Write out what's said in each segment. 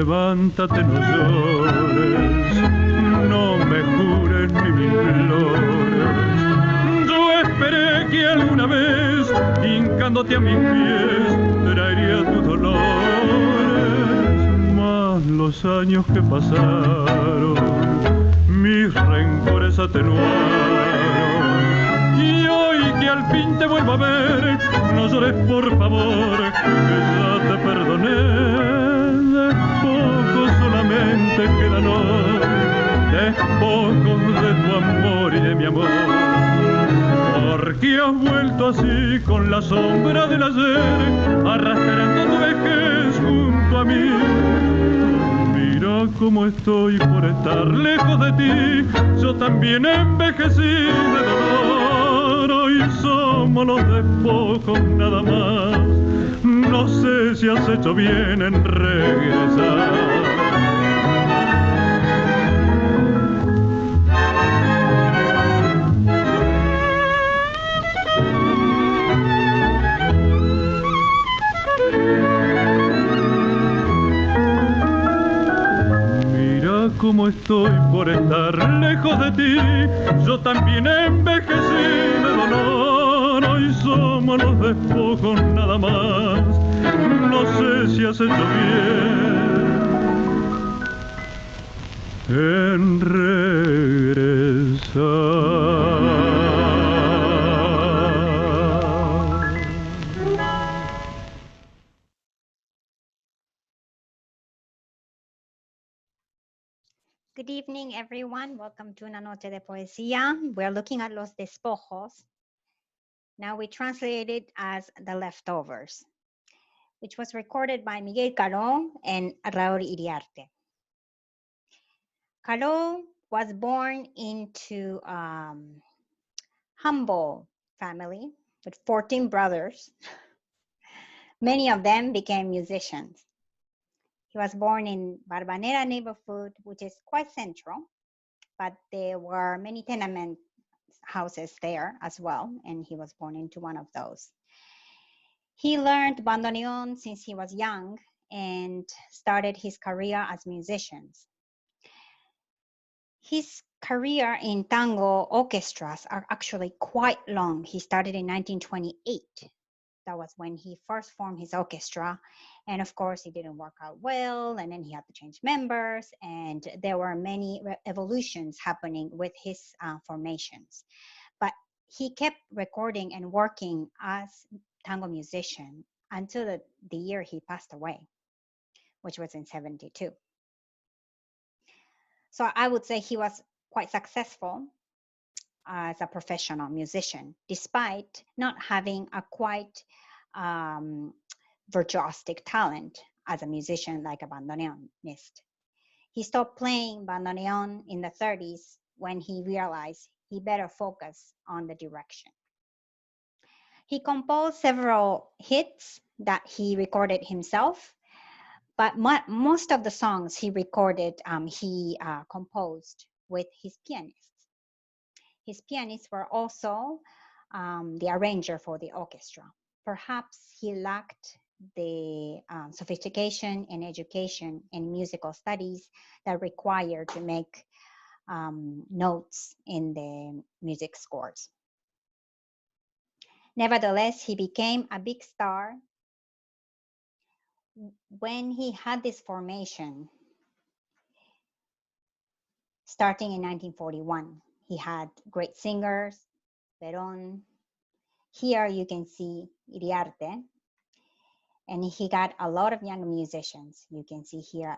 levántate, no llores, no me jures ni me implores. Yo esperé que alguna vez, hincándote a mis pies, traería tus dolores. Mas los años que pasaron, mis rencores atenuaron. Y hoy que al fin te vuelvo a ver, no llores por favor, que ya te perdoné. Despojos solamente quedan hoy, despojos de tu amor y de mi amor. Porque has vuelto así con la sombra del ayer, arrastrando tu vejez junto a mí. Mira cómo estoy por estar lejos de ti, yo también envejecí de dolor. Hoy somos los despojos nada más, no sé si has hecho bien en regresar. Como estoy por estar lejos de ti, yo también envejecí de dolor. Hoy somos los despojos nada más, no sé si has hecho bien en regresar. Good evening, everyone. Welcome to una Noche de Poesía. We're looking at Los Despojos. Now we translate it as The Leftovers, which was recorded by Miguel Caló and Raúl Iriarte. Caló was born into humble family with 14 brothers. Many of them became musicians. He was born in Barbanera neighborhood, which is quite central, but there were many tenement houses there as well, and he was born into one of those. He learned bandoneon since he was young and started his career as musician. His career in tango orchestras are actually quite long. He started in 1928. That was when he first formed his orchestra. And of course, it didn't work out well. And then he had to change members. And there were many evolutions happening with his formations. But he kept recording and working as tango musician until the year he passed away, which was in 72. So I would say he was quite successful as a professional musician, despite not having a quite virtuosic talent as a musician like a bandoneonist. He stopped playing bandoneon in the 30s when he realized he better focus on the direction. He composed several hits that he recorded himself, but most of the songs he recorded, he composed with his pianists. His pianists were also the arranger for the orchestra. Perhaps he lacked the sophistication and education in musical studies that required to make notes in the music scores. Nevertheless, he became a big star when he had this formation starting in 1941. He had great singers, Perón. Here you can see Iriarte. And he got a lot of young musicians. You can see here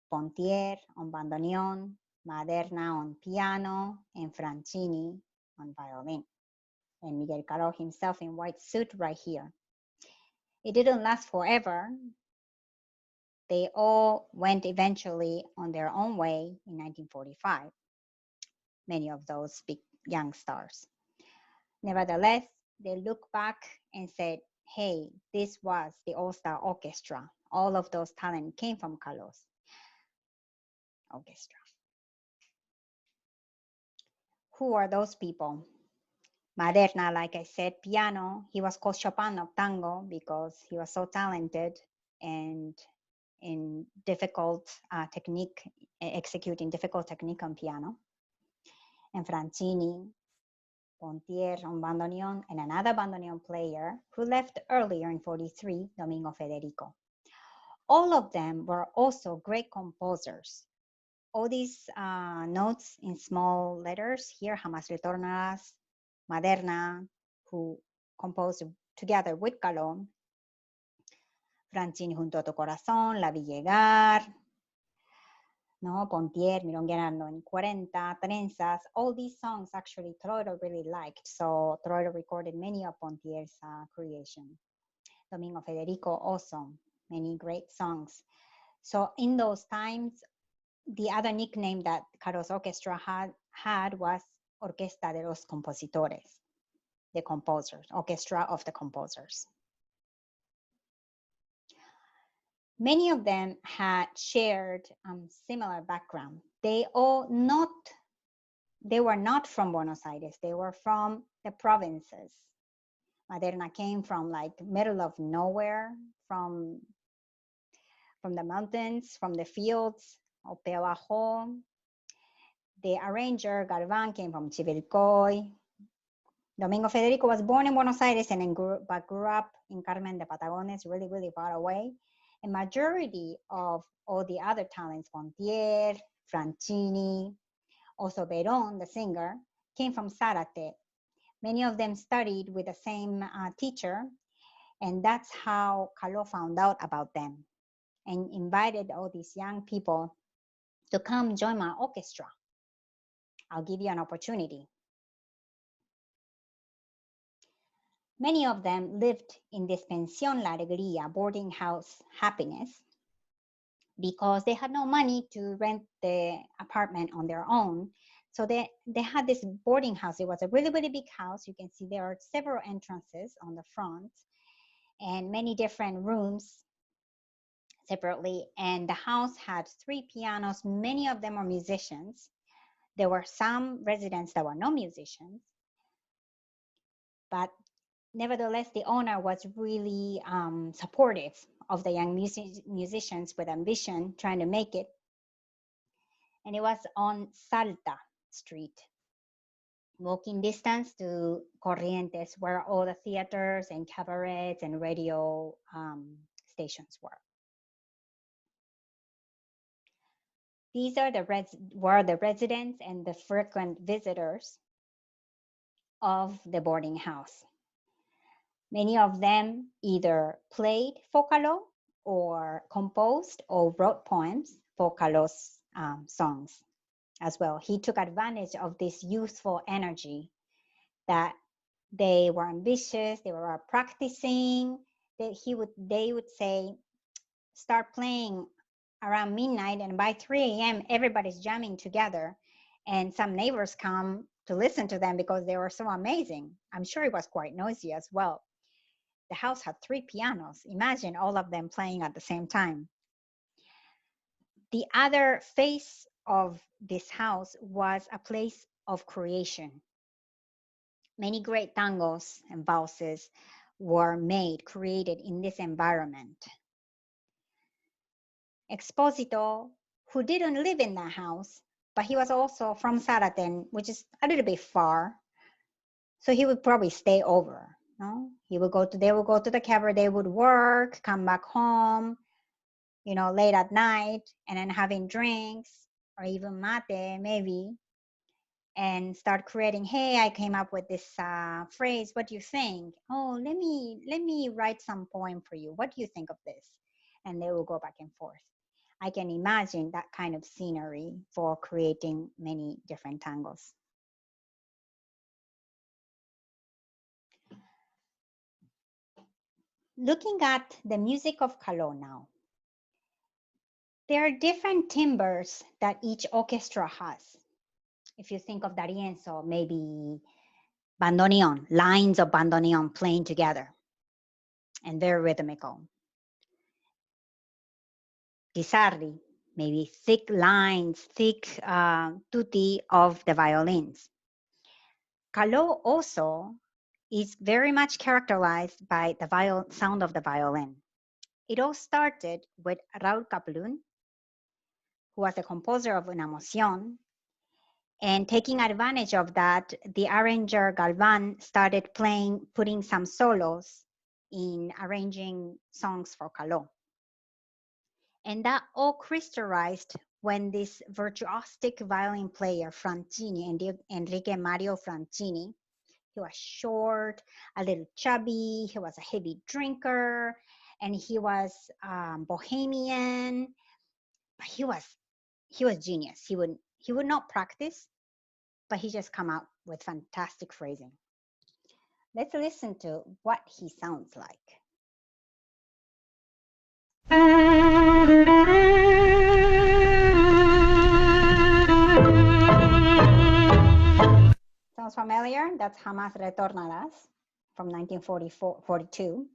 Pontier on bandoneon, Maderna on piano, and Francini on violin. And Miguel Caló himself in white suit right here. It didn't last forever. They all went eventually on their own way in 1945. Many of those big young stars. Nevertheless, they look back and said, hey, this was the all-star orchestra. All of those talent came from Caló's orchestra. Who are those people? Maderna, like I said, piano. He was called Chopin of tango because he was so talented and in difficult technique, executing difficult technique on piano. And Francini, Pontier on bandoneon, and another bandoneon player who left earlier in 43, Domingo Federico. All of them were also great composers. All these notes in small letters here, Jamás Retornarás, Maderna, who composed together with Caló, Francini Junto a tu Corazón, La Vi Llegar, no, Pontier, Milongueando en 40, Trenzas, all these songs actually Troilo really liked, so Troilo recorded many of Pontier's creation. Domingo Federico also, many great songs. So in those times, the other nickname that Caló's orchestra had was Orchesta de los Compositores, the composers, orchestra of the composers. Many of them had shared similar background. They were not from Buenos Aires. They were from the provinces. Maderna came from like middle of nowhere, from the mountains, from the fields, Opeo Bajo. The arranger, Galván, came from Chivilcoy. Domingo Federico was born in Buenos Aires but grew up in Carmen de Patagones, really, really far away. A majority of all the other talents, Pontier, Francini, also Verón, the singer, came from Zárate. Many of them studied with the same teacher, and that's how Caló found out about them and invited all these young people to come join my orchestra. I'll give you an opportunity. Many of them lived in this Pensión La Alegría, boarding house happiness, because they had no money to rent the apartment on their own. So they had this boarding house. It was a really, really big house. You can see there are several entrances on the front and many different rooms separately. And the house had 3 pianos. Many of them are musicians. There were some residents that were no musicians, but nevertheless, the owner was really supportive of the young musicians with ambition, trying to make it. And it was on Salta Street, walking distance to Corrientes, where all the theaters and cabarets and radio stations were. These are were the residents and the frequent visitors of the boarding house. Many of them either played for Caló or composed or wrote poems for Caló's songs as well. He took advantage of this youthful energy that they were ambitious, they were practicing, that they would say, start playing around midnight, and by 3 a.m. everybody's jamming together, and some neighbors come to listen to them because they were so amazing. I'm sure it was quite noisy as well. The house had 3 pianos. Imagine all of them playing at the same time. The other face of this house was a place of creation. Many great tangos and valses were created in this environment. Exposito, who didn't live in that house, but he was also from Zárate, which is a little bit far, so he would probably stay over. No? They would go to the cabaret, they would work, come back home, late at night, and then having drinks or even mate maybe, and start creating, hey, I came up with this phrase, what do you think? Oh, let me write some poem for you. What do you think of this? And they will go back and forth. I can imagine that kind of scenery for creating many different tangos. Looking at the music of Caló now, there are different timbres that each orchestra has. If you think of D'Arienzo, maybe bandoneon, lines of bandoneon playing together and very rhythmical. Di Sarli, maybe thick lines, thick tutti of the violins. Caló also is very much characterized by the sound of the violin. It all started with Raúl Capelún, who was the composer of Una Emoción, and taking advantage of that, the arranger Galván started putting some solos in arranging songs for Caló. And that all crystallized when this virtuosic violin player, Francini, Enrique Mario Francini, he was short, a little chubby, he was a heavy drinker, and he was bohemian, but he was genius. He would not practice, but he just come out with fantastic phrasing. Let's listen to what he sounds like. Sounds familiar? That's Jamás Retornarás from 1942.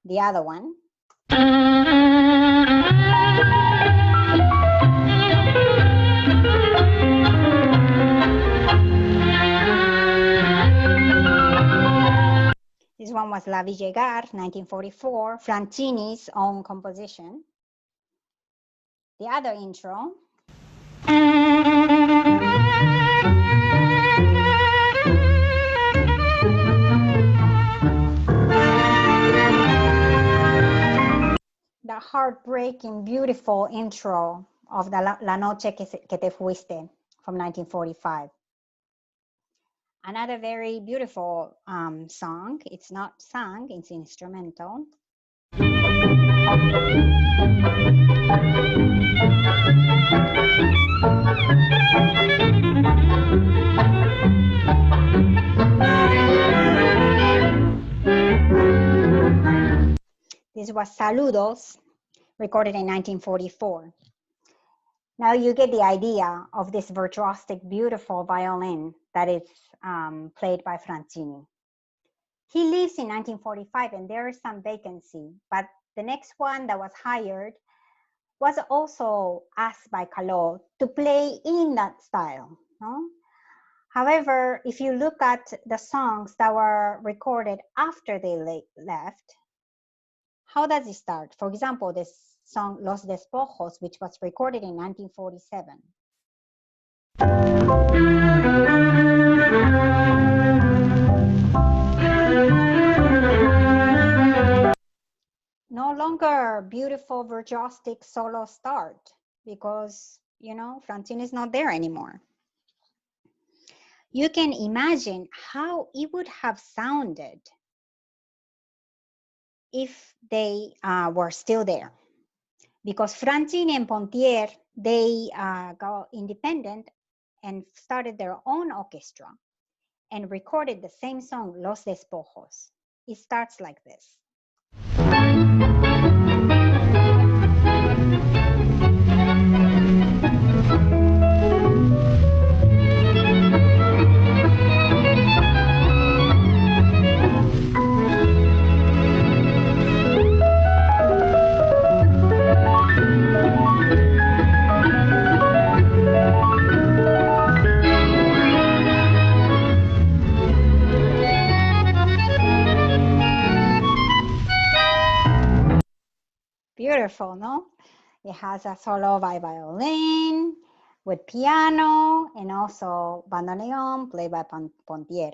The other one. This one was La Vie Llegar, 1944, Francini's own composition. The other intro. The heartbreaking, beautiful intro of the La Noche que te fuiste from 1945. Another very beautiful song. It's not sung, it's instrumental. This was Saludos, recorded in 1944. Now you get the idea of this virtuosic, beautiful violin that is played by Francini. He leaves in 1945 and there is some vacancy, but the next one that was hired was also asked by Caló to play in that style. No? However, if you look at the songs that were recorded after they left, how does it start? For example, this song Los Despojos, which was recorded in 1947. No longer beautiful virtuosic solo start because, you know, Francini is not there anymore. You can imagine how it would have sounded if they were still there. Because Francini and Pontier, they got independent and started their own orchestra and recorded the same song, Los Despojos. It starts like this. Beautiful, no? It has a solo by violin with piano and also bandoneon played by Pontier.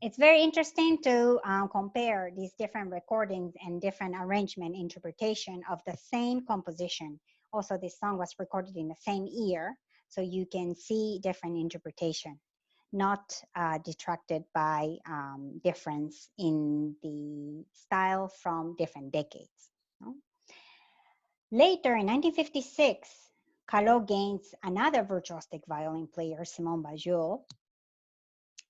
It's very interesting to compare these different recordings and different arrangement interpretation of the same composition. Also, this song was recorded in the same year, so you can see different interpretation, not detracted by difference in the style from different decades. No? Later, in 1956, Caló gains another virtuosic violin player, Simon Bajul.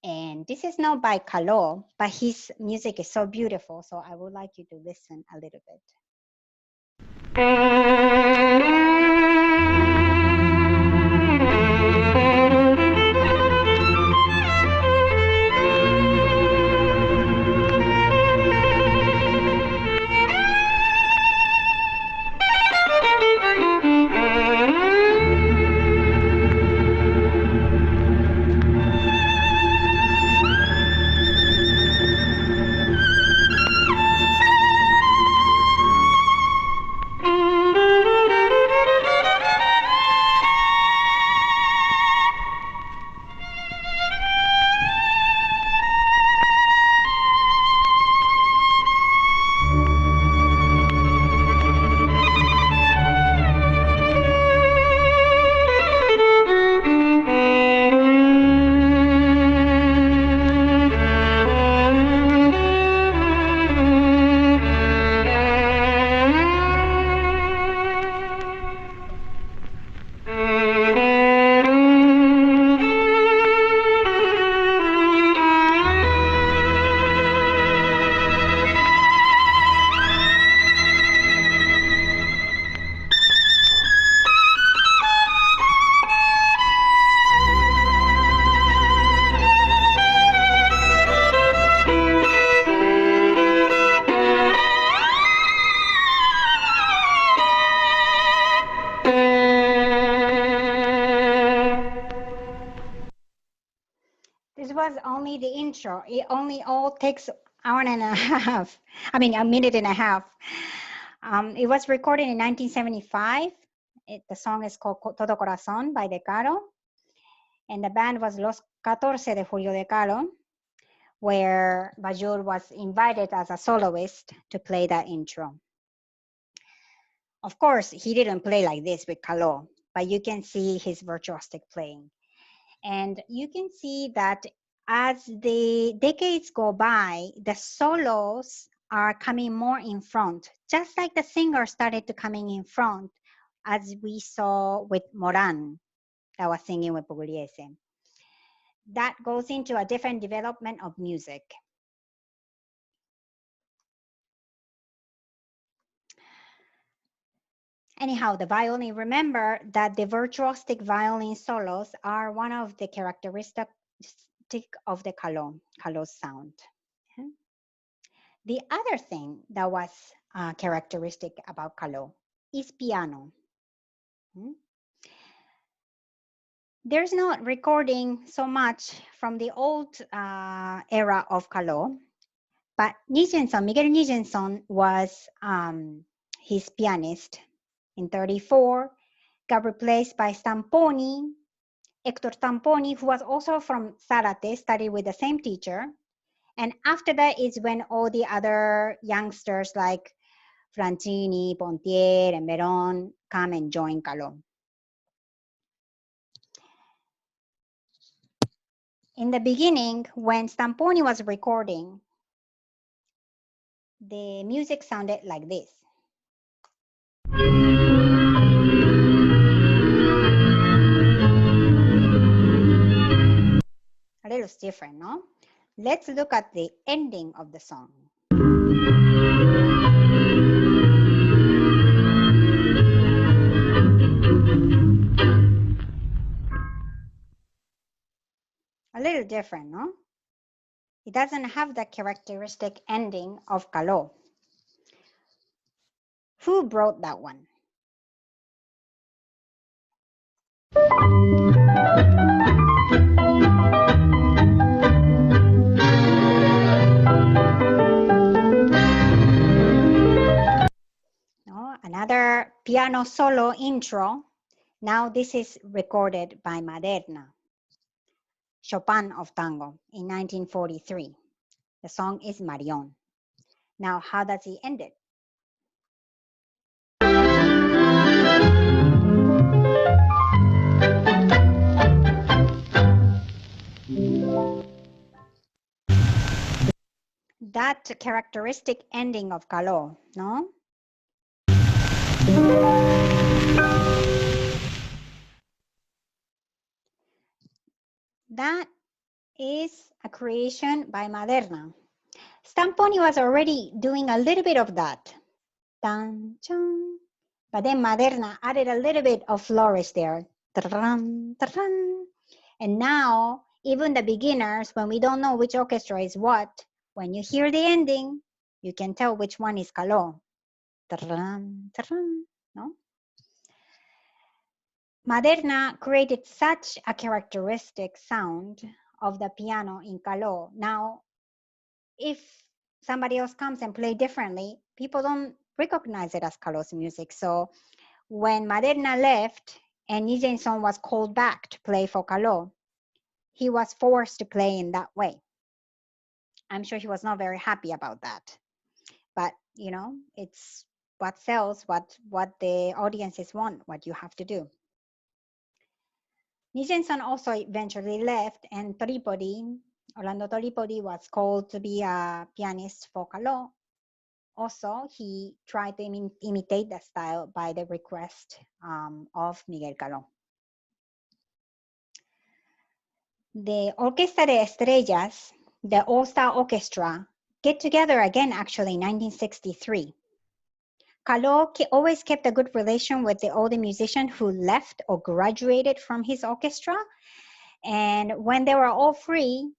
And this is not by Caló, but his music is so beautiful, so I would like you to listen a little bit. was only the intro. It only all takes hour and a half. I mean, a minute and a half. It was recorded in 1975. The song is called Todo Corazón by De Caro. And the band was Los 14 de Julio de Caro, where Bajur was invited as a soloist to play that intro. Of course, he didn't play like this with Caló, but you can see his virtuosic playing. And you can see that as the decades go by, the solos are coming more in front, just like the singer started to coming in front, as we saw with Moran, that was singing with Pugliese. That goes into a different development of music. Anyhow, the violin, remember that the virtuosic violin solos are one of the characteristics of the Caló's sound. The other thing that was characteristic about Caló is piano. There's not recording so much from the old era of Caló, but Miguel Nijenson was his pianist. In 1934, got replaced by Stamponi, Hector Stamponi, who was also from Zárate, studied with the same teacher. And after that is when all the other youngsters like Francini, Pontier, and Verón come and join Caló. In the beginning, when Stamponi was recording, the music sounded like this. A little different, no? Let's look at the ending of the song. A little different, no? It doesn't have the characteristic ending of Caló. Who brought that one? No, another piano solo intro. Now this is recorded by Maderna, Chopin of Tango, in 1943. The song is Marión. Now, how does he end it? That characteristic ending of Caló, no? That is a creation by Maderna. Stamponi was already doing a little bit of that. Dun, dun. But then Maderna added a little bit of flourish there. Dun, dun. And now, even the beginners, when we don't know which orchestra is what, when you hear the ending, you can tell which one is Caló. Dun, dun. No? Maderna created such a characteristic sound of the piano in Caló. Now, if somebody else comes and play differently, people don't recognize it as Caló's music. So when Maderna left and Nijenson was called back to play for Caló, he was forced to play in that way. I'm sure he was not very happy about that. But, you know, it's what sells, what the audiences want, what you have to do. Nijenson also eventually left, and Orlando Tripodi was called to be a pianist for Caló. Also, he tried to imitate the style by the request of Miguel Caló. The Orquesta de Estrellas, the All-Star Orchestra, get together again actually in 1963. Caló always kept a good relation with the older musicians who left or graduated from his orchestra. And when they were all free,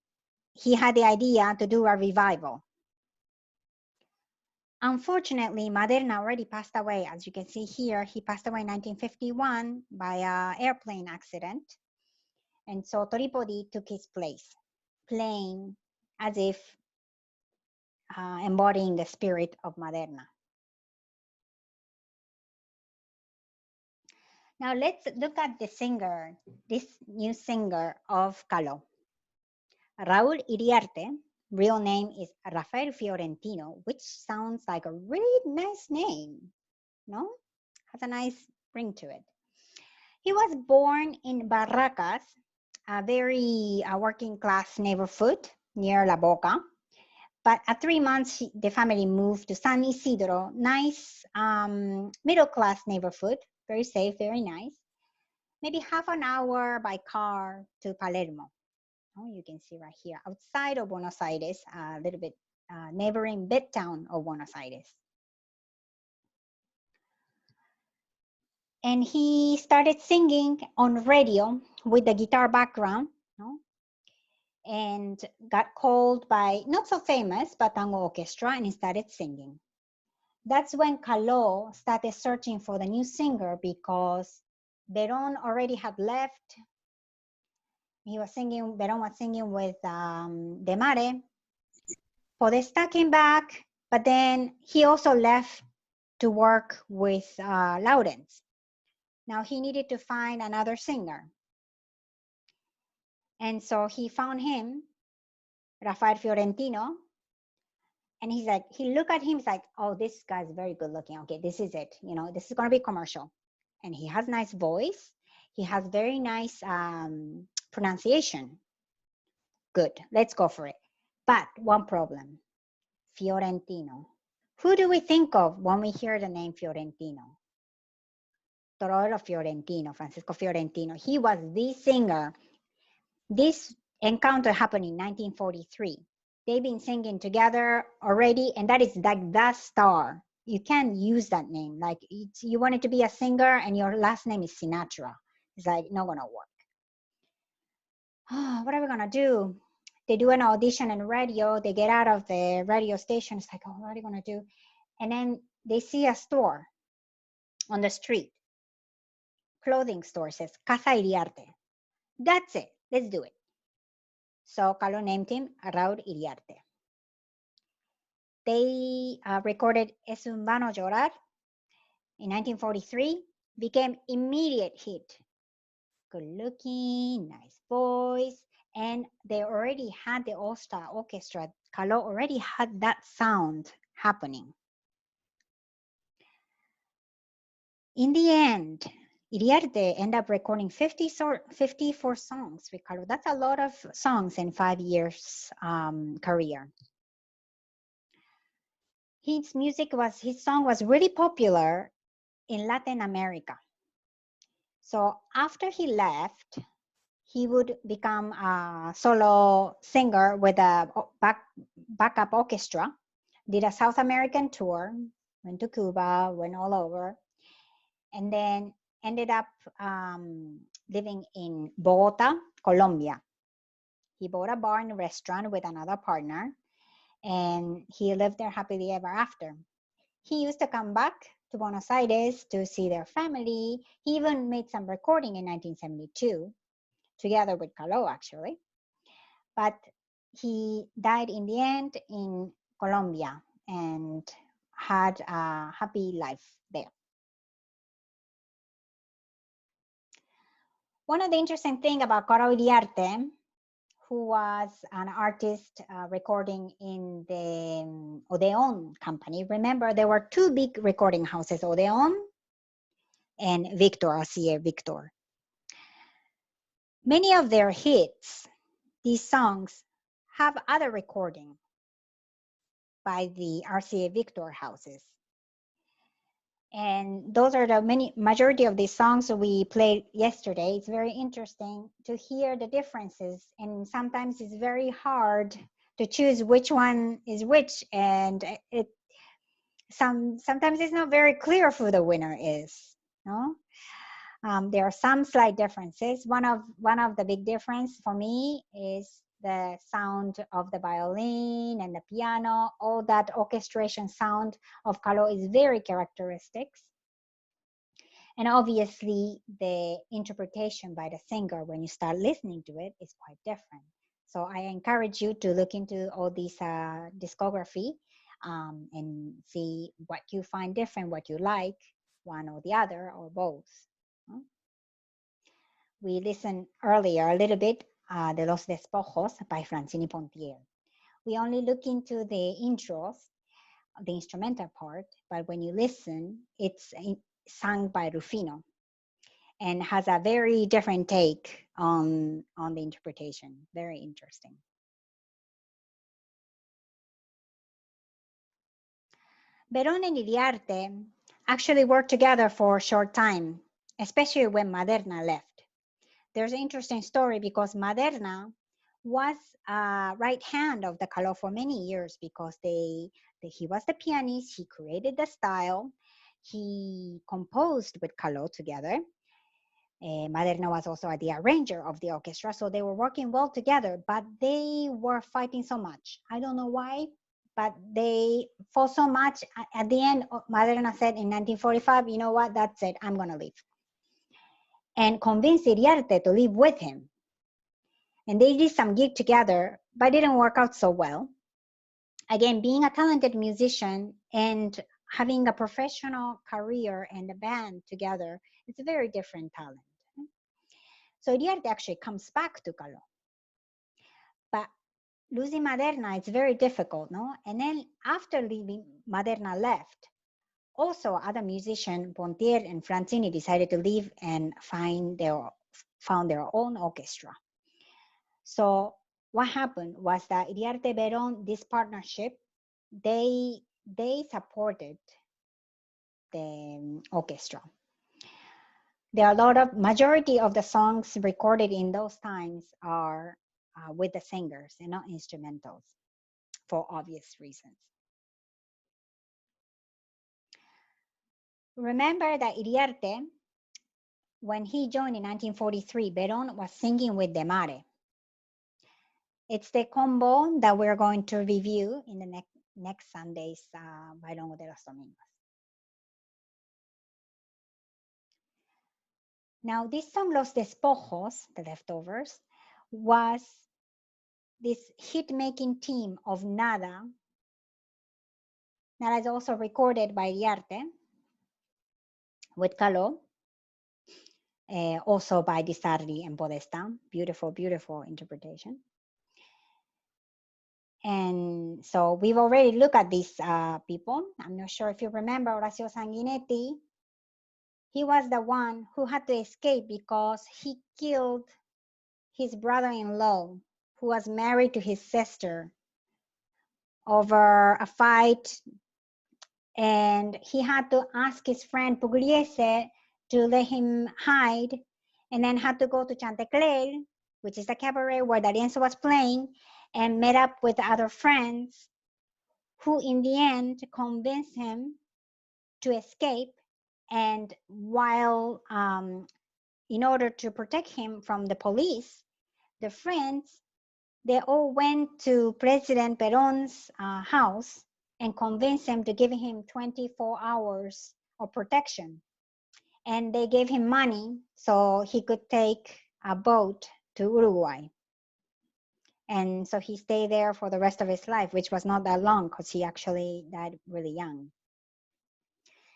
he had the idea to do a revival. Unfortunately, Maderna already passed away. As you can see here, he passed away in 1951 by an airplane accident. And so Tripodi took his place. playing as if embodying the spirit of Maderna. Now let's look at the singer, this new singer of Caló. Raúl Iriarte, real name is Rafael Fiorentino, which sounds like a really nice name, no? Has a nice ring to it. He was born in Barracas, a very working class neighborhood near La Boca. But at 3 months, the family moved to San Isidro, nice middle class neighborhood, very safe, very nice. Maybe half an hour by car to Palermo. Oh, you can see right here, outside of Buenos Aires, a little bit neighboring big town of Buenos Aires. And he started singing on radio with the guitar background, no? And got called by, not so famous, but Tango Orchestra, and he started singing. That's when Caló started searching for the new singer because Verón already had left. Verón was singing with De Mare. Podesta came back, but then he also left to work with Lawrence. Now he needed to find another singer. And so he found him, Rafael Fiorentino, and he's like, he looked at him, he's like, oh, this guy's very good looking. Okay, this is it. You know, this is gonna be commercial. And he has nice voice. He has very nice pronunciation. Good, let's go for it. But one problem, Fiorentino. Who do we think of when we hear the name Fiorentino? Torolo Fiorentino, Francisco Fiorentino. He was the singer. This encounter happened in 1943. They've been singing together already, and that is like the star. You can't use that name. Like you wanted to be a singer and your last name is Sinatra. It's like not gonna work. Oh, what are we gonna do? They do an audition in radio, they get out of the radio station, it's like, oh, what are you gonna do? And then they see a store on the street, clothing store, says Casa Iriarte. That's it, let's do it. So Caló named him Raúl Iriarte. They recorded Es un vano llorar in 1943, became immediate hit. Good looking, nice voice, and they already had the all-star orchestra. Caló already had that sound happening. In the end, Iriarte ended up recording 54 songs with Caló. That's a lot of songs in 5 years career. His song was really popular in Latin America. So after he left, he would become a solo singer with a backup orchestra, did a South American tour, went to Cuba, went all over, and then ended up living in Bogota, Colombia. He bought a bar and restaurant with another partner, and he lived there happily ever after. He used to come back to Buenos Aires to see their family. He even made some recording in 1972, together with Caló, actually. But he died in the end in Colombia and had a happy life there. One of the interesting things about Raúl Iriarte, who was an artist recording in the Odeon company. Remember, there were two big recording houses, Odeon and Victor, RCA Victor. Many of their hits, these songs, have other recording by the RCA Victor houses. And those are the majority of these songs that we played yesterday. It's very interesting to hear the differences, and sometimes it's very hard to choose which one is which, and sometimes it's not very clear who the winner is. No, there are some slight differences. One of the big difference for me is the sound of the violin and the piano. All that orchestration sound of Caló is very characteristic. And obviously the interpretation by the singer when you start listening to it is quite different. So I encourage you to look into all these discography and see what you find different, what you like, one or the other, or both. We listened earlier a little bit de Los Despojos by Francini Pontier. We only look into the intros, the instrumental part, but when you listen, it's sung by Rufino and has a very different take on the interpretation. Very interesting. Verón and Iriarte actually worked together for a short time, especially when Maderna left. There's an interesting story because Maderna was a right hand of the Caló for many years because he was the pianist, he created the style, he composed with Caló together. Maderna was also the arranger of the orchestra, so they were working well together, but they were fighting so much. I don't know why, but they fought so much. At the end, Maderna said in 1945, you know what, that's it, I'm gonna leave. And convinced Iriarte to live with him. And they did some gig together, but it didn't work out so well. Again, being a talented musician and having a professional career and a band together, it's a very different talent. So Iriarte actually comes back to Caló. But losing Maderna, it's very difficult, no? And then after leaving, Maderna left. Also, other musicians, Pontier and Francini, decided to leave and found their own orchestra. So what happened was that Iriarte Verón, this partnership, they supported the orchestra. There are a lot of, majority of the songs recorded in those times are with the singers and not instrumentals for obvious reasons. Remember that Iriarte, when he joined in 1943, Verón was singing with De Mare. It's the combo that we're going to review in the next Sunday's Bailongo De Los Domingos. Now, this song, Los Despojos, the leftovers, was this hit-making team of Nada. Nada is also recorded by Iriarte with Caló, also by Di Sarli and Podestà. Beautiful, beautiful interpretation. And so we've already looked at these people. I'm not sure if you remember Orazio Sanguinetti. He was the one who had to escape because he killed his brother-in-law, who was married to his sister, over a fight. And he had to ask his friend Pugliese to let him hide, and then had to go to Chantecler, which is the cabaret where D'Arienzo was playing, and met up with other friends who in the end convinced him to escape. And while, in order to protect him from the police, the friends, they all went to President Perón's house and convinced him to give him 24 hours of protection. And they gave him money so he could take a boat to Uruguay. And so he stayed there for the rest of his life, which was not that long because he actually died really young.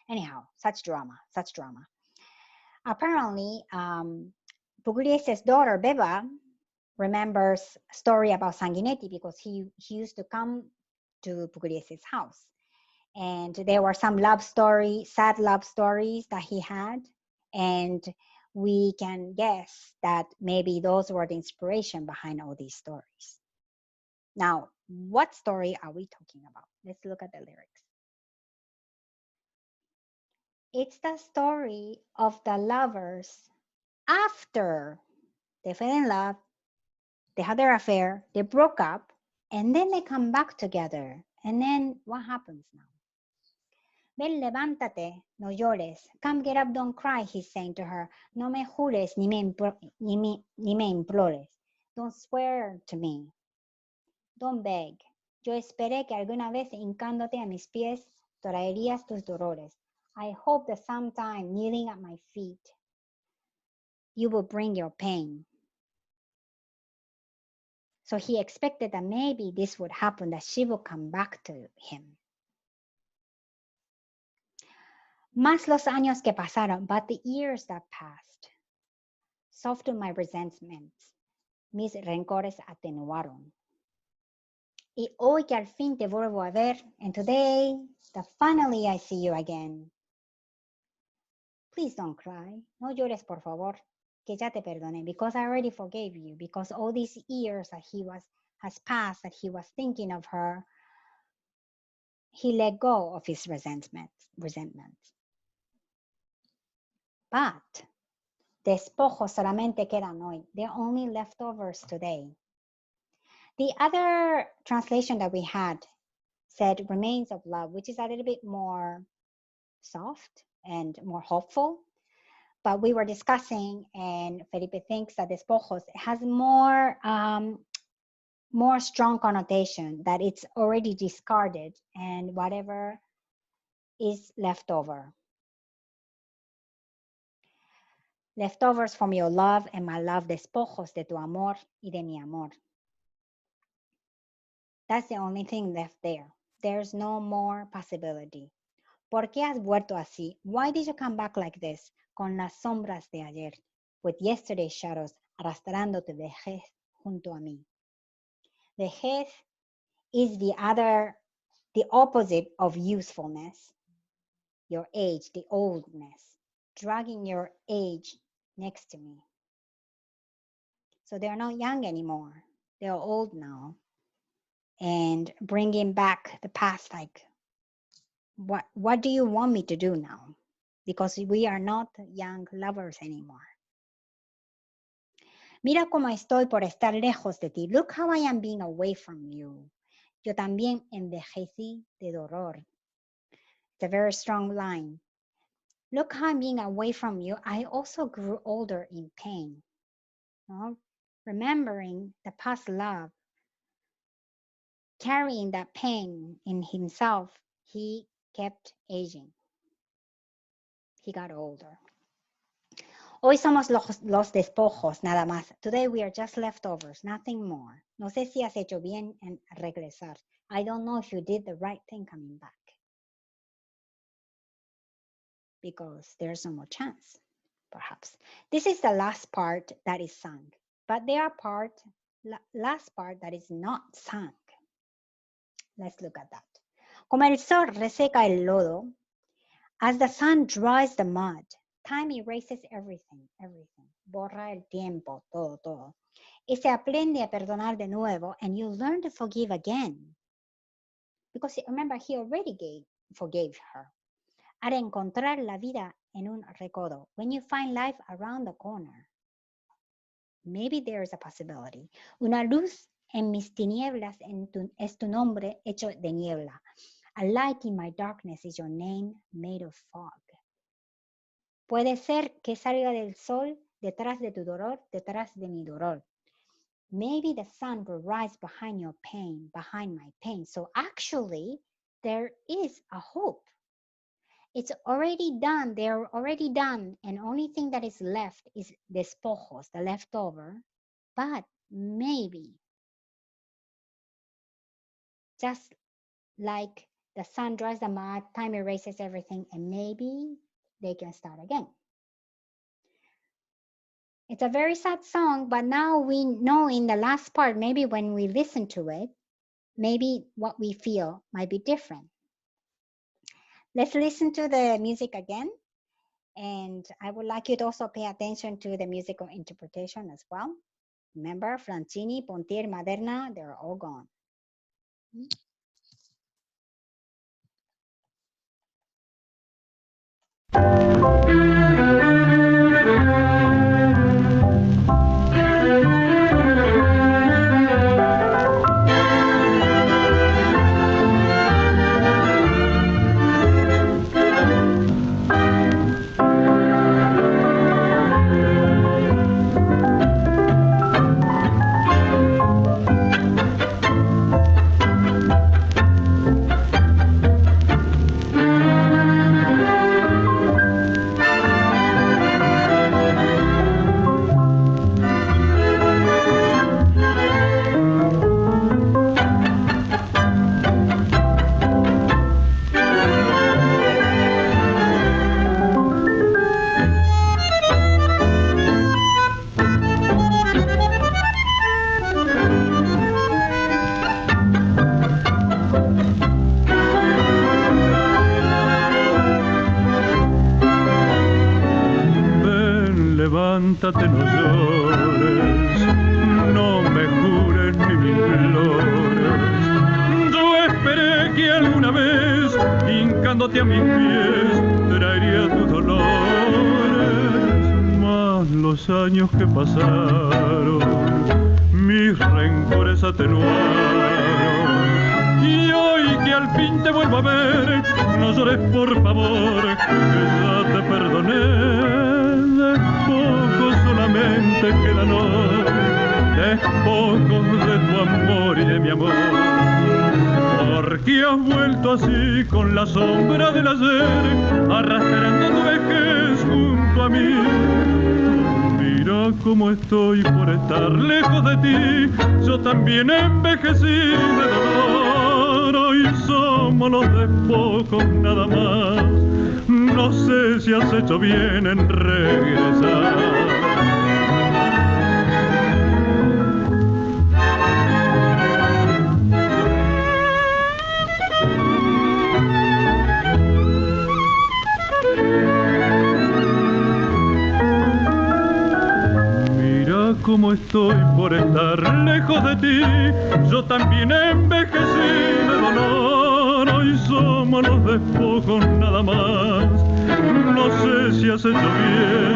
Anyhow, such drama, such drama. Apparently, Pugliese's daughter, Beba, remembers a story about Sanguinetti because he used to come to Pugliese's house. And there were some love stories, sad love stories that he had. And we can guess that maybe those were the inspiration behind all these stories. Now, what story are we talking about? Let's look at the lyrics. It's the story of the lovers after they fell in love, they had their affair, they broke up, and then they come back together. And then what happens now? Ven, levántate, no llores. Come, get up, don't cry, he's saying to her. No me jures ni me implores. Don't swear to me. Don't beg. Yo esperé que alguna vez hincándote a mis pies traerías tus dolores. I hope that sometime kneeling at my feet, you will bring your pain. So he expected that maybe this would happen, that she would come back to him. Más los años que pasaron, but the years that passed softened my resentments. Mis rencores atenuaron. Y hoy que al fin te vuelvo a ver, and today that finally I see you again. Please don't cry. No llores, por favor, que ya te perdoné, because I already forgave you, because all these years that has passed, that he was thinking of her, he let go of his resentment. But despojos solamente quedan hoy. They're only leftovers today. The other translation that we had said remains of love, which is a little bit more soft and more hopeful. But we were discussing, and Felipe thinks that despojos has more strong connotation, that it's already discarded and whatever is left over. Leftovers from your love and my love, despojos de tu amor y de mi amor. That's the only thing left there. There's no more possibility. ¿Por qué has vuelto así? Why did you come back like this? Con las sombras de ayer, with yesterday's shadows, arrastrándote vejez junto a mí. Vejez is the opposite of usefulness. Your age, the oldness, dragging your age next to me. So they're not young anymore. They're old now. And bringing back the past, like, what do you want me to do now? Because we are not young lovers anymore. Mira cómo estoy por estar lejos de ti. Look how I am being away from you. Yo también envejecí de dolor. It's a very strong line. Look how I'm being away from you. I also grew older in pain. No? Remembering the past love, carrying that pain in himself, he kept aging. He got older. Hoy somos los despojos, nada más. Today we are just leftovers, nothing more. No sé si has hecho bien en regresar. I don't know if you did the right thing coming back. Because there's no more chance, perhaps. This is the last part that is sung. But there are last part that is not sung. Let's look at that. Como el sol reseca el lodo, as the sun dries the mud, time erases everything. Borra el tiempo, todo. Y se aprende a perdonar de nuevo, and you learn to forgive again. Because remember, he already forgave her. Al encontrar la vida en un recodo, when you find life around the corner, maybe there is a possibility. Una luz en mis tinieblas es tu nombre hecho de niebla. A light in my darkness is your name made of fog. Puede ser que salga del sol detrás de tu dolor, detrás de mi dolor. Maybe the sun will rise behind your pain, behind my pain. So actually, there is a hope. It's already done. They're already done. And only thing that is left is despojos, the leftover. But maybe, just like the sun dries the mud, time erases everything, and maybe they can start again. It's a very sad song, but now we know in the last part, maybe when we listen to it, maybe what we feel might be different. Let's listen to the music again. And I would like you to also pay attention to the musical interpretation as well. Remember, Francini, Pontier, Maderna, they're all gone. levántate, no llores, no me jures ni me implores. Yo esperé que alguna vez, hincándote a mis pies, traería tus dolores. Mas los años que pasaron, mis rencores atenuaron. Y hoy que al fin te vuelvo a ver, no llores por favor, que ya te perdoné. Despojos solamente quedan hoy, despojos de tu amor y de mi amor. Porque has vuelto así con la sombra del ayer, arrastrando tu vejez junto a mí. Mira cómo estoy por estar lejos de ti, yo también envejecí de dolor. Hoy somos los despojos nada más, no sé si has hecho bien en regresar. Como estoy por estar lejos de ti, yo también envejecí de dolor. Hoy somos los despojos nada más, no sé si has hecho bien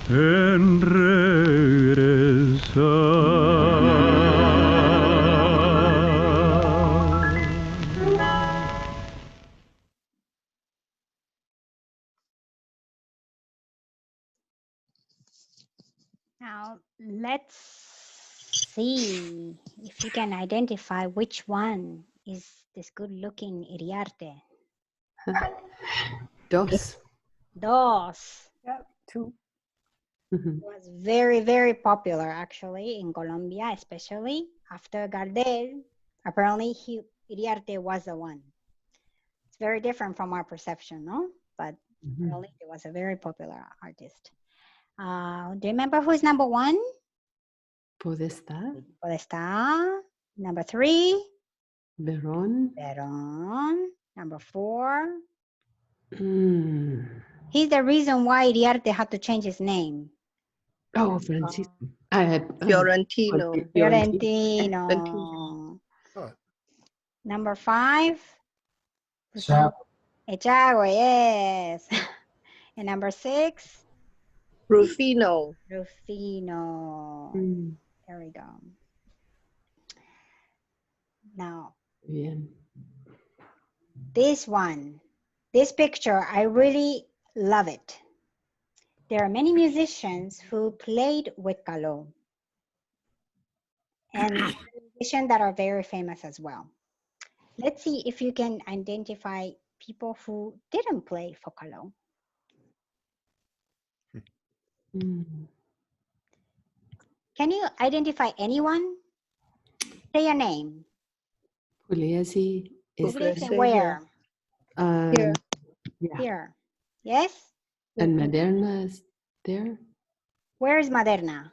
en regresar. Now, let's see if you can identify which one is this good-looking Iriarte. Dos. Dos. Yeah, two. It was very, very popular, actually, in Colombia, especially after Gardel. Apparently, Iriarte was the one. It's very different from our perception, no? But apparently, it was a very popular artist. Do you remember who is number one? Podestá. Podestá. Number 3. Verón. Verón. Number 4. Mm. He's the reason why Iriarte had to change his name. Oh, Francisco. Fiorentino. Fiorentino. Number 5. Echago, yes. And number 6. Rufino. Rufino. Mm. There we go. Now, Bien. this one, this picture, I really love it. There are many musicians who played with Caló, and musicians that are very famous as well. Let's see if you can identify people who didn't play for Caló. Mm. Can you identify anyone? Say your name. Pugliese is Pugliese where? Here. Yeah. Here. Yes? And Maderna is there? Where is Maderna?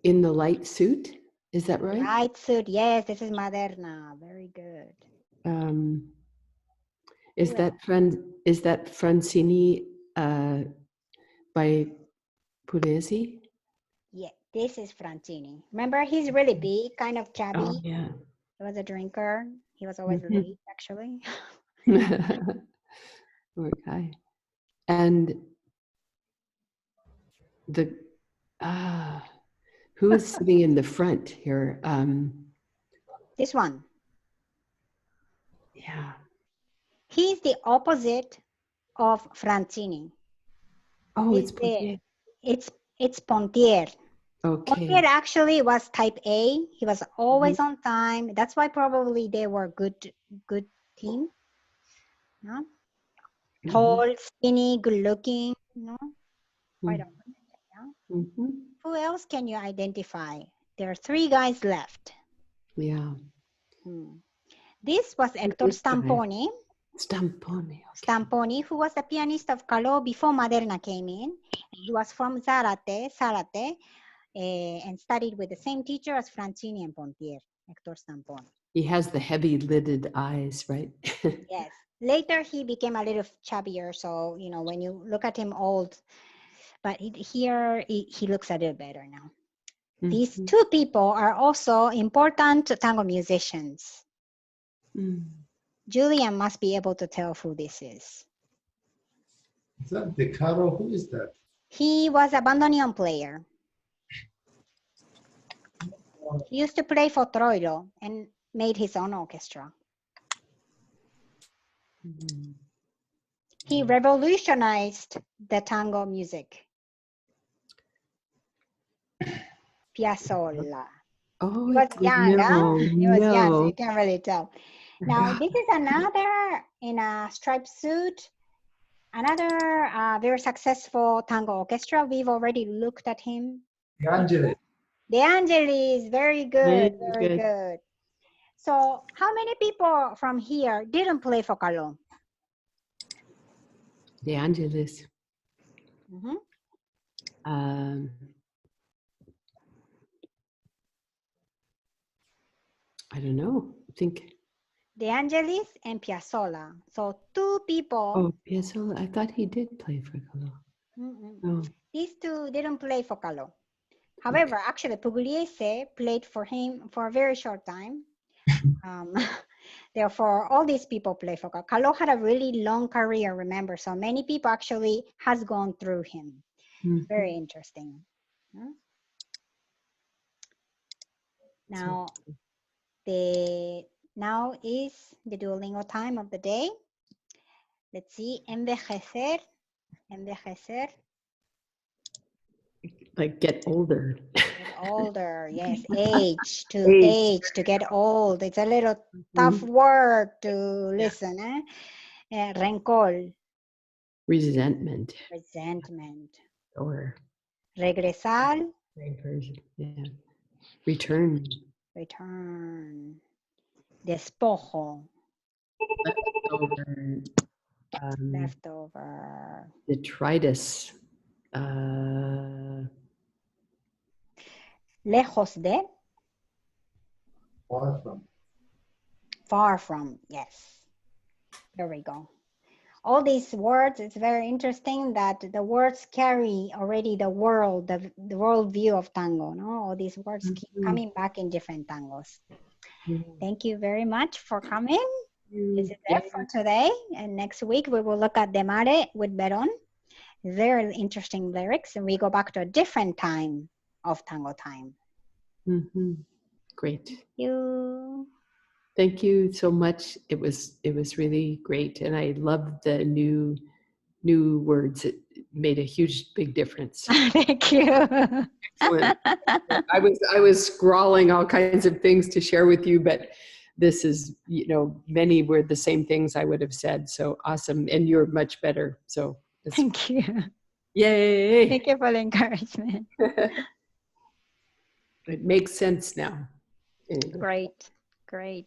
In the light suit, is that right? Light suit, yes, this is Maderna. Very good. Is that Francini by Pugliese? Yeah, this is Francini. Remember, he's really big, kind of chubby. Oh, yeah. He was a drinker. He was always late, actually. Poor guy. And who is sitting in the front here? This one. Yeah. He's the opposite of Francini. Oh, He's it's Pontier. It's Pontier. Okay. Pontier actually was type A. He was always on time. That's why probably they were good team. No? Tall, skinny, good looking, quite opposite. Yeah? Who else can you identify? There are 3 guys left. Yeah. This was Hector Stamponi. Stamponi. Okay. Stamponi, who was the pianist of Caló before Maderna came in. He was from Zárate, and studied with the same teacher as Francini and Pontier, Hector Stamponi. He has the heavy lidded eyes, right? Yes. Later, he became a little chubbier. So, you know, when you look at him old, but here he looks a little better now. These two people are also important tango musicians. Julian must be able to tell who this is. Is that De Caro? Who is that? He was a bandoneon player. He used to play for Troilo and made his own orchestra. He revolutionized the tango music. Piazzolla. Oh, He was young, huh? He was young, so no. you can't really tell. Now, this is another in a striped suit, another very successful tango orchestra. We've already looked at him. De Angelis. De Angelis, very good, very good. So how many people from here didn't play for Caló? De Angelis. I don't know. I think. De Angelis and Piazzolla. So two people. Oh, Piazzolla. I thought he did play for Caló. No. These two didn't play for Caló. However, actually, Pugliese played for him for a very short time. Therefore, all these people play for Caló. Caló had a really long career, remember, so many people actually has gone through him. Very interesting. Now, now is the Duolingo time of the day. Let's see, envejecer, envejecer. Like get older. Get older, yes, age, to get old. It's a little tough word to listen, eh? Rencor. Resentment. Resentment. Or regresar. Yeah. Return. Return. Despojo. Leftover. Leftover. Detritus. Lejos de. Far from. Far from, yes. There we go. All these words, it's very interesting that the words carry already the world, the world view of tango. No? All these words keep coming back in different tangos. Thank you very much for coming. This is it for today. And next week we will look at De Mare with Verón. Very interesting lyrics. And we go back to a different time of tango time. Great. Thank you. Thank you so much. It was really great, and I loved the new words. It made a huge big difference. Thank you. Excellent. I was scrawling all kinds of things to share with you, but this is, many were the same things I would have said. So awesome, and you're much better. So thank you. Yay! Thank you for the encouragement. It makes sense now. Anyway. Great.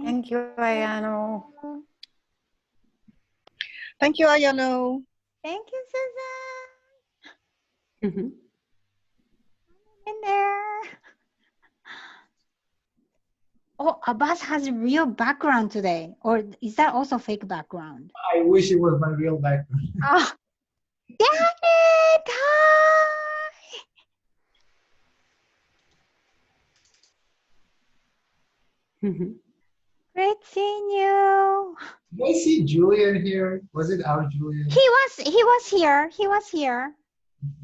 Thank you, Ayano. Thank you, Ayano. Thank you, Susan. In there. Oh, Abbas has a real background today. Or is that also fake background? I wish it was my real background. Oh, damn it! Hi! Great seeing you. Did I see Julian here? Was it our Julian? He was here. He was here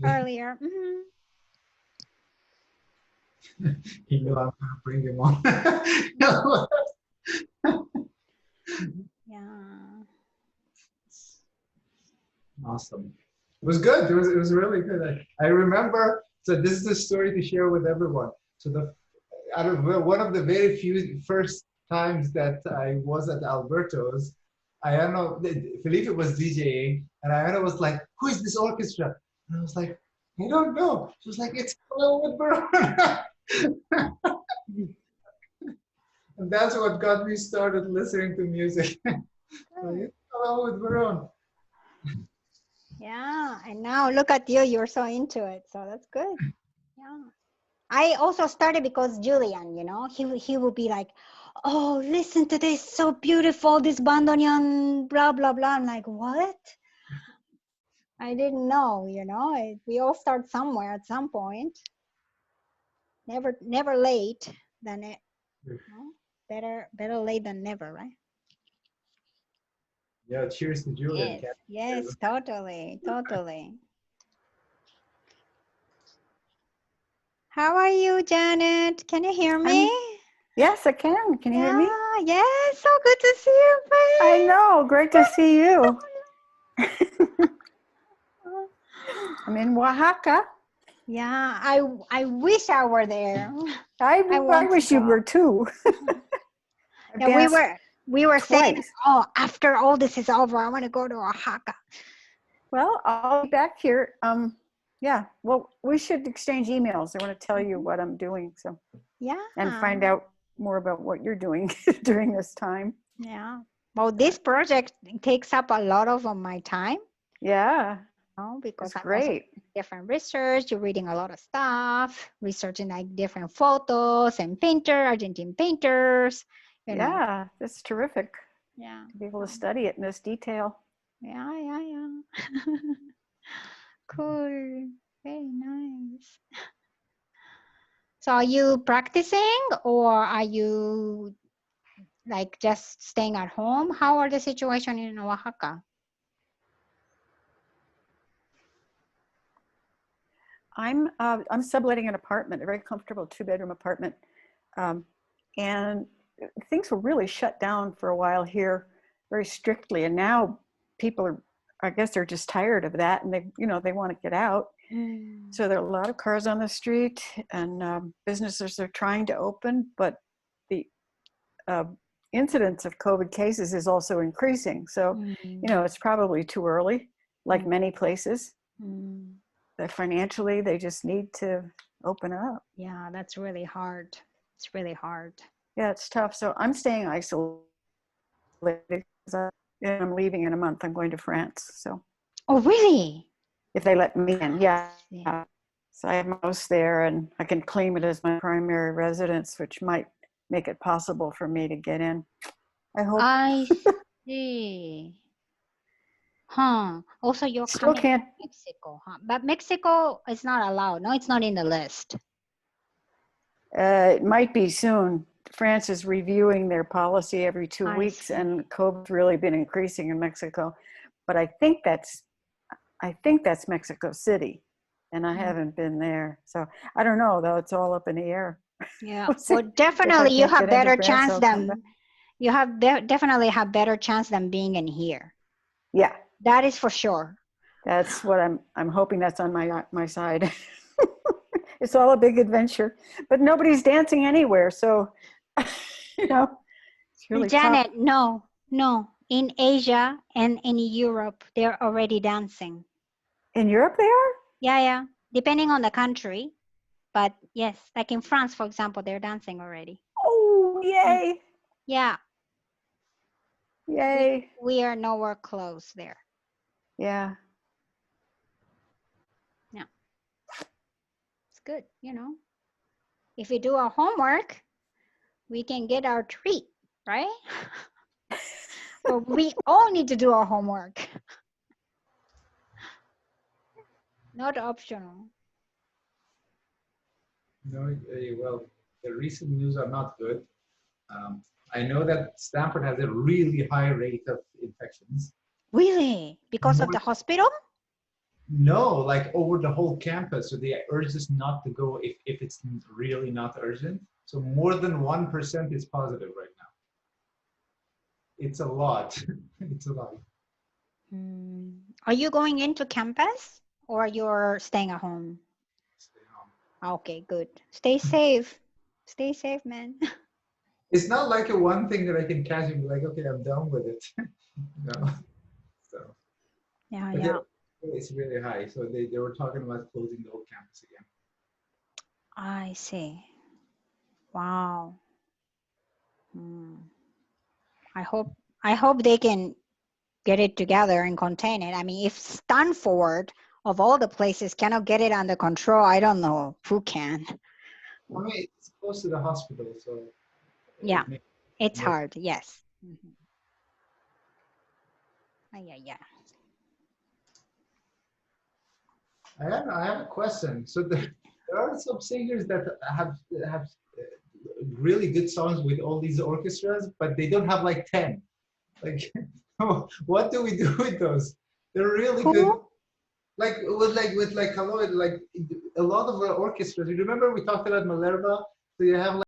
earlier. He knew I was going to bring him on. Yeah. Awesome. It was good. It was really good. I remember. So this is a story to share with everyone. So one of the very few first times that I was at Alberto's, Ayano, Felipe was DJing, and Ayano was like, "Who is this orchestra?" And I was like, "I don't know." She was like, "It's Caló with Verón." And that's what got me started listening to music. It's Caló with Verón. Yeah, and now look at you. You're so into it. So that's good. Yeah. I also started because Julian, he will be like, oh, listen to this, so beautiful, this bandoneon, blah, blah, blah. I'm like, what? I didn't know, you know, we all start somewhere at some point. Never late than it, no? Better late than never, right? Yeah, cheers to Julian. Yes, totally. How are you, Janet? Can you hear me? Yes, I can. Can you hear me? Yes, so good to see you, babe. I know. Great to see you. I'm in Oaxaca. Yeah, I wish I were there. I want to wish you go. were too. Yeah, we were saying, twice. oh, after all this is over, I want to go to Oaxaca. Well, I'll be back here. Yeah. Well, we should exchange emails. I want to tell you what I'm doing. So Yeah. and find out more about what you're doing during this time. Yeah. Well, this project takes up a lot of my time. Yeah. Because it's I'm great. also different research. You're reading a lot of stuff, researching like different photos and Argentine painters. You know. Yeah, that's terrific. Yeah. To be able to study it in this detail. Yeah. Cool. Very nice. So are you practicing or are you like just staying at home? How are the situation in Oaxaca? I'm subletting an apartment, a very comfortable 2-bedroom apartment. And things were really shut down for a while here very strictly. And now people are, I guess they're just tired of that and they want to get out. So there are a lot of cars on the street and businesses are trying to open, but the incidence of COVID cases is also increasing. So, it's probably too early, like many places. That financially, they just need to open up. Yeah, that's really hard. It's really hard. Yeah, it's tough. So I'm staying isolated because I'm leaving in a month. I'm going to France. So. Oh, really? If they let me in, yeah. So I have my house there and I can claim it as my primary residence, which might make it possible for me to get in. I hope. I see. Also, you're Still coming can't. from Mexico, But Mexico is not allowed. No, it's not in the list. It might be soon. France is reviewing their policy every 2 weeks, and COVID's really been increasing in Mexico. But I think that's Mexico City, and I haven't been there, so I don't know though. It's all up in the air. Yeah, well, definitely you have better chance than definitely have better chance than being in here. Yeah, that is for sure. That's what I'm hoping. That's on my side. It's all a big adventure, but nobody's dancing anywhere, so it's really Janet, tough. No. In Asia and in Europe, they're already dancing. In Europe, they are? Yeah. Depending on the country, but yes, like in France, for example, they're dancing already. Oh, yay! Yeah. Yay! We are nowhere close there. Yeah. It's good, If we do our homework, we can get our treat, right? But we all need to do our homework. Not optional. No, well, the recent news are not good. I know that Stanford has a really high rate of infections. Really? Because of the hospital? No, like over the whole campus. So they urge us not to go if it's really not urgent. So more than 1% is positive right now. It's a lot. It's a lot. Are you going into campus or you're staying at home? Stay home. Okay, good. Stay safe. Stay safe, man. It's not like a one thing that I can catch and be like, okay, I'm done with it. So. Yeah. It's really high. So they were talking about closing the whole campus again. I see. Wow. I hope they can get it together and contain it. I mean, if Stanford, of all the places, cannot get it under control, I don't know who can. I mean, it's close to the hospital, so. Yeah. It's hard, yes. Yeah. I have a question. So there are some singers that have really good songs with all these orchestras, but they don't have like 10. Like, what do we do with those? They're really good. Like with Caló, like a lot of orchestras. You remember we talked about Malerba? So you have